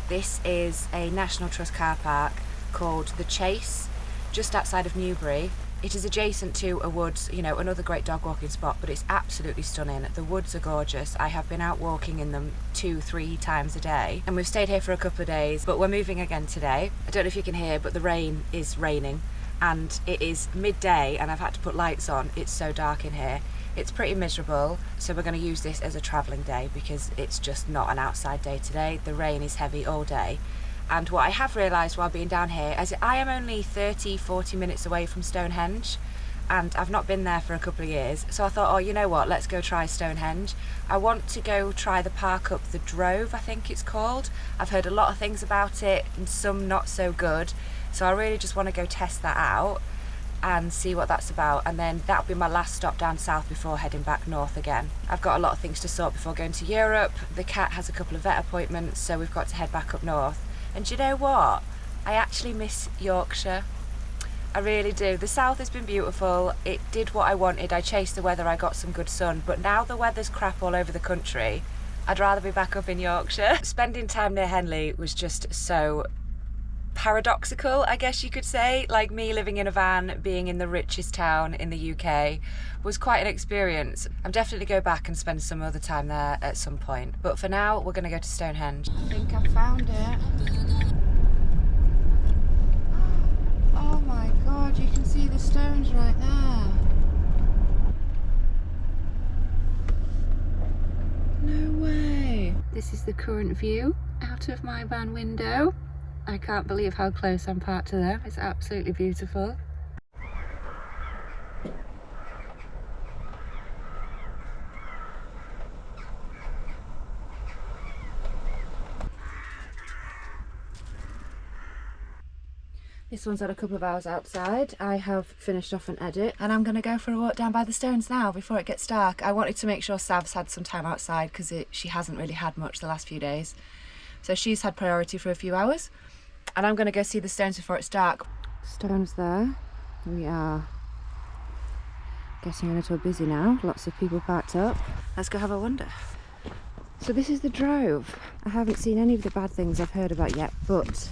This is a National Trust car park called The Chase, just outside of Newbury. It is adjacent to a woods, you know, another great dog walking spot, but it's absolutely stunning. The woods are gorgeous. I have been out walking in them 2-3 times a day, and we've stayed here for a couple of days, but we're moving again today. I don't know if you can hear, but the rain is raining, and it is midday, and I've had to put lights on. It's so dark in here. It's pretty miserable, so we're going to use this as a travelling day because it's just not an outside day today. The rain is heavy all day. And what I have realised while being down here is I am only 30-40 minutes away from Stonehenge, and I've not been there for a couple of years, so I thought, oh, you know what, let's go try Stonehenge. I want to go try the park up the Drove, I think it's called. I've heard a lot of things about it and some not so good, so I really just want to go test that out and see what that's about, and then that'll be my last stop down south before heading back north again. I've got a lot of things to sort before going to Europe. The cat has a couple of vet appointments, so we've got to head back up north. And do you know what? I actually miss Yorkshire. I really do. The south has been beautiful. It did what I wanted. I chased the weather, I got some good sun, but now the weather's crap all over the country. I'd rather be back up in Yorkshire. Spending time near Henley was just so paradoxical, I guess you could say. Like, me living in a van, being in the richest town in the UK was quite an experience. I'm definitely go back and spend some other time there at some point, but for now we're going to go to Stonehenge. I think I found it. Oh my god, you can see the stones right there. No way. This is the current view out of my van window. I can't believe how close I'm parked to them. It's absolutely beautiful. This one's had a couple of hours outside. I have finished off an edit and I'm going to go for a walk down by the stones now before it gets dark. I wanted to make sure Sav's had some time outside because she hasn't really had much the last few days. So she's had priority for a few hours. And I'm going to go see the stones before it's dark. Stones there. We are getting a little busy now. Lots of people parked up. Let's go have a wander. So this is the Drove. I haven't seen any of the bad things I've heard about yet, but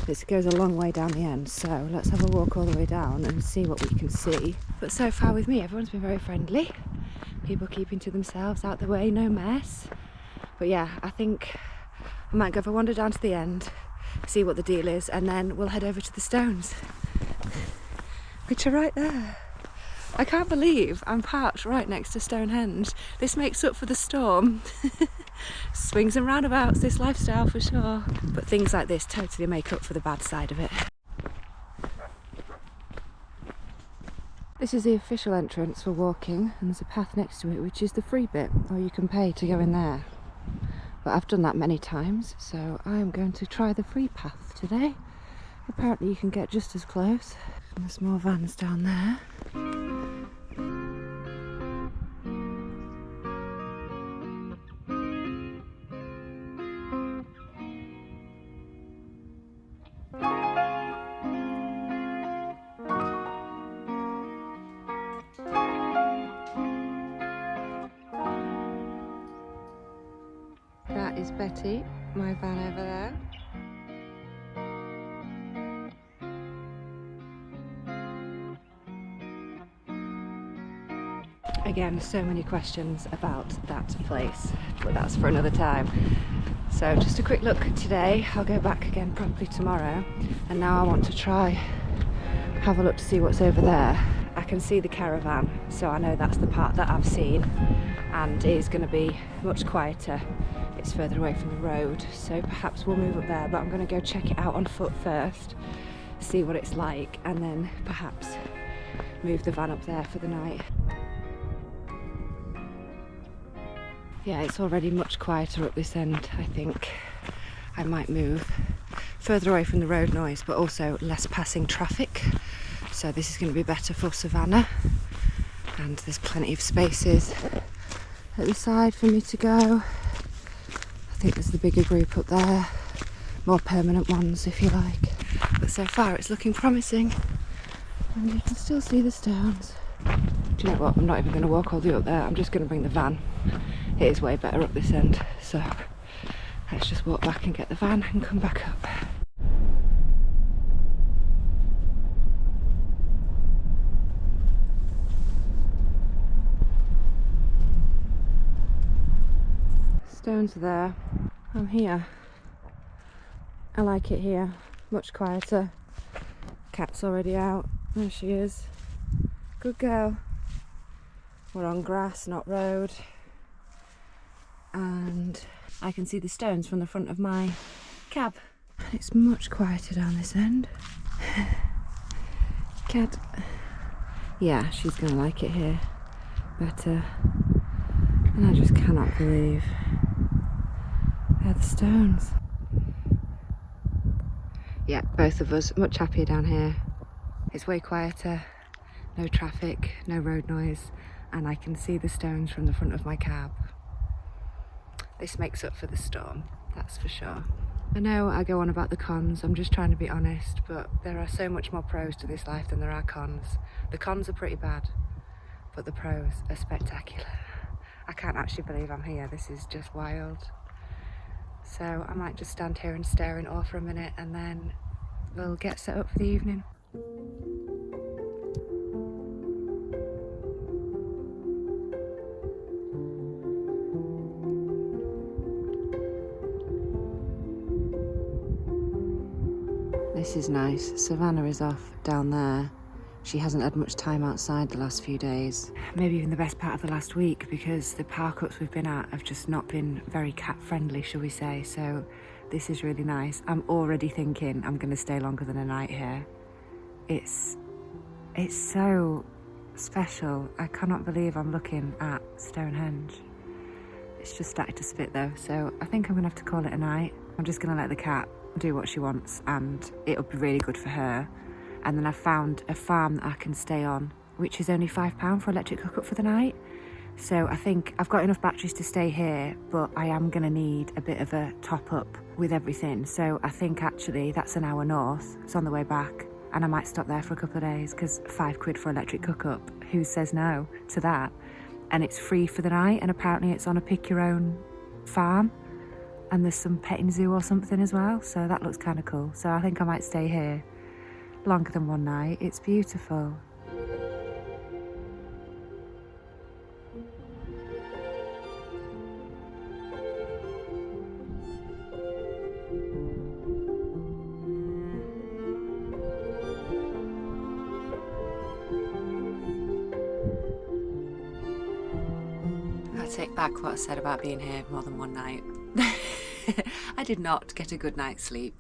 this goes a long way down the end. So let's have a walk all the way down and see what we can see. But so far with me, everyone's been very friendly. People keeping to themselves, out the way, no mess. But yeah, I think I might go for a wander down to the end, see what the deal is, and then we'll head over to the stones, which are right there. I can't believe I'm parked right next to Stonehenge. This makes up for the storm. Swings and roundabouts, this lifestyle for sure. But things like this totally make up for the bad side of it. This is the official entrance for walking, and there's a path next to it which is the free bit, or you can pay to go in there. But I've done that many times, so I'm going to try the free path today. Apparently you can get just as close. And there's more vans down there. That is Betty, my van over there. Again, so many questions about that place, but that's for another time. So just a quick look today. I'll go back again properly tomorrow, and now I want to try have a look to see what's over there. I can see the caravan, so I know that's the part that I've seen, and it is going to be much quieter. It's further away from the road, so perhaps we'll move up there, but I'm going to go check it out on foot first, see what it's like, and then perhaps move the van up there for the night. Yeah, it's already much quieter up this end. I think I might move further away from the road noise, but also less passing traffic, so this is going to be better for Savannah, and there's plenty of spaces at the side for me to go. I think there's the bigger group up there, more permanent ones if you like, but so far it's looking promising, and you can still see the stones. Do you know what, I'm not even going to walk all the way up there, I'm just going to bring the van. It is way better up this end, so Let's just walk back and get the van and come back up. Stones are there. I'm here. I like it here. Much quieter. Cat's already out. There she is. Good girl. We're on grass, not road. And I can see the stones from the front of my cab. It's much quieter down this end. Cat. Yeah, she's gonna like it here better. And I just cannot believe they're the stones. Yeah, both of us much happier down here. It's way quieter, no traffic, no road noise, and I can see the stones from the front of my cab. This makes up for the storm, that's for sure. I know I go on about the cons, I'm just trying to be honest, but there are so much more pros to this life than there are cons. The cons are pretty bad, but the pros are spectacular. I can't actually believe I'm here, this is just wild. So I might just stand here and stare in awe for a minute and then we'll get set up for the evening. This is nice. Savannah is off down there. She hasn't had much time outside the last few days. Maybe even the best part of the last week, because the park-ups we've been at have just not been very cat-friendly, shall we say. So this is really nice. I'm already thinking I'm going to stay longer than a night here. It's so special. I cannot believe I'm looking at Stonehenge. It's just started to spit though, so I think I'm going to have to call it a night. I'm just going to let the cat do what she wants and it'll be really good for her. And then I've found a farm that I can stay on, which is only £5 for electric hookup for the night. So I think I've got enough batteries to stay here, but I am going to need a bit of a top up with everything. So I think actually that's an hour north. It's on the way back. And I might stop there for a couple of days because £5 for electric hookup. Who says no to that? And it's free for the night. And apparently it's on a pick your own farm. And there's some petting zoo or something as well. So that looks kind of cool. So I think I might stay here longer than one night. It's beautiful. I take back what I said about being here more than one night. I did not get a good night's sleep.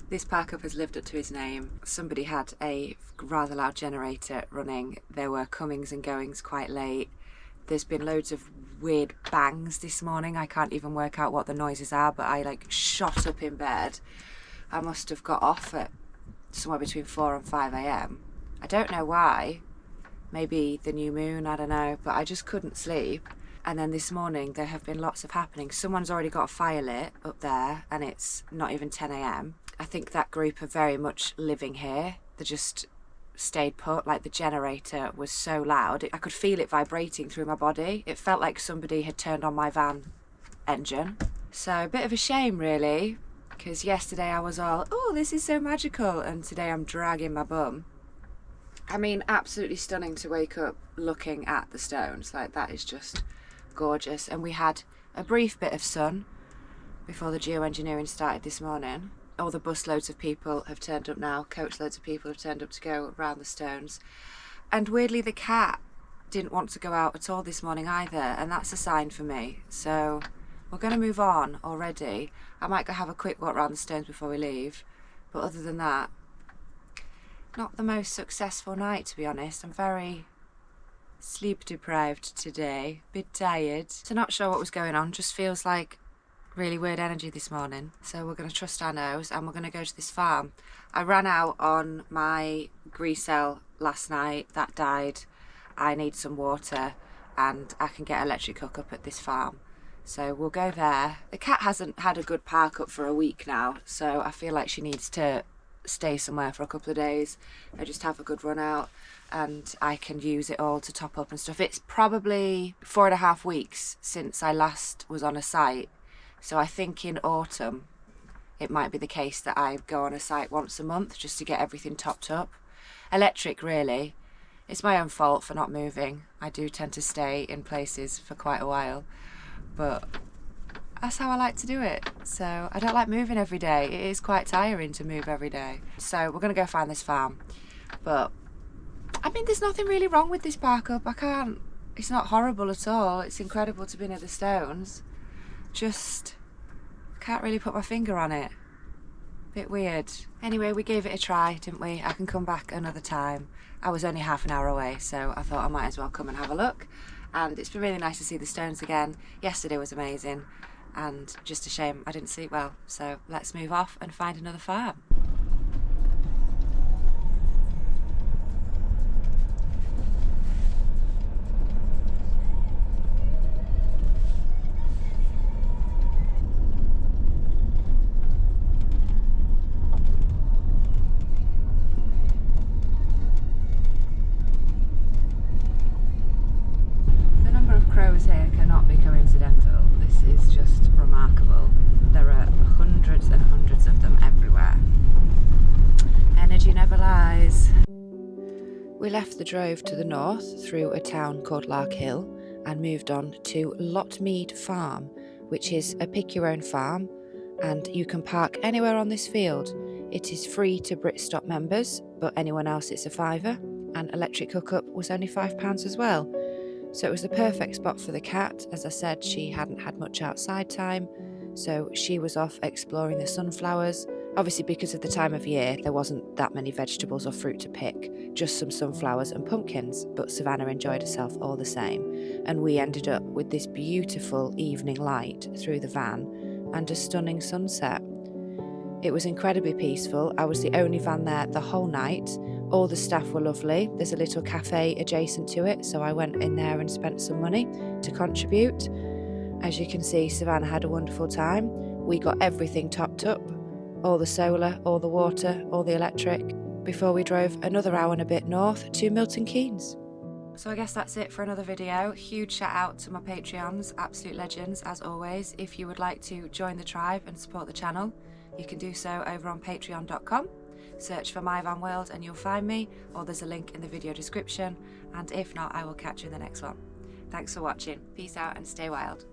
This park-up has lived up to his name. Somebody had a rather loud generator running. There were comings and goings quite late. There's been loads of weird bangs this morning. I can't even work out what the noises are, but I like shot up in bed. I must have got off at somewhere between 4 and 5 a.m. I don't know why. Maybe the new moon, I don't know, but I just couldn't sleep. And then this morning there have been lots of happenings. Someone's already got a fire lit up there and it's not even 10 a.m. I think that group are very much living here. They just stayed put. Like the generator was so loud. I could feel it vibrating through my body. It felt like somebody had turned on my van engine. So a bit of a shame really, because yesterday I was all, oh, this is so magical. And today I'm dragging my bum. I mean, absolutely stunning to wake up looking at the stones. Like that is just gorgeous. And we had a brief bit of sun before the geoengineering started this morning. All the bus loads of people have turned up now, coach loads of people have turned up to go around the stones. And weirdly the cat didn't want to go out at all this morning either, and that's a sign for me. So we're going to move on already. I might go have a quick walk around the stones before we leave, but other than that, not the most successful night to be honest. I'm very sleep deprived today, bit tired. So not sure what was going on, just feels like really weird energy this morning. So we're going to trust our nose and we're going to go to this farm. I ran out on my Grisel last night, that died. I need some water and I can get electric hookup at this farm. So we'll go there. The cat hasn't had a good park up for a week now, so I feel like she needs to stay somewhere for a couple of days and just have a good run out, and I can use it all to top up and stuff. It's probably 4.5 weeks since I last was on a site, So I think in autumn it might be the case that I go on a site once a month just to get everything topped up. Electric, really. It's my own fault for not moving. I do tend to stay in places for quite a while, but that's how I like to do it. So I don't like moving every day. It is quite tiring to move every day. So we're gonna go find this farm. But I mean, there's nothing really wrong with this park up. It's not horrible at all. It's incredible to be near the stones. Just can't really put my finger on it. Bit weird. Anyway, we gave it a try, didn't we? I can come back another time. I was only half an hour away, so I thought I might as well come and have a look. And it's been really nice to see the stones again. Yesterday was amazing, and just a shame I didn't sleep well. So let's move off and find another farm. Crows here cannot be coincidental. This is just remarkable. There are hundreds and hundreds of them everywhere. Energy never lies. We left the Drove to the north through a town called Larkhill and moved on to Lotmead Farm, which is a pick your own farm, and you can park anywhere on this field. It is free to Britstop members, but anyone else it's a £5, and electric hookup was only £5 as well. So it was the perfect spot for the cat. As I said, she hadn't had much outside time, so she was off exploring the sunflowers. Obviously, because of the time of year, there wasn't that many vegetables or fruit to pick, just some sunflowers and pumpkins, but Savannah enjoyed herself all the same, and we ended up with this beautiful evening light through the van and a stunning sunset. It was incredibly peaceful. I was the only van there the whole night. All the staff were lovely. There's a little cafe adjacent to it, so I went in there and spent some money to contribute. As you can see, Savannah had a wonderful time. We got everything topped up, all the solar, all the water, all the electric, before we drove another hour and a bit north to Milton Keynes. So I guess that's it for another video. Huge shout out to my Patreons, absolute legends as always. If you would like to join the tribe and support the channel, you can do so over on patreon.com. Search for My Van World and you'll find me, or there's a link in the video description, and if not, I will catch you in the next one. Thanks for watching. Peace out and stay wild.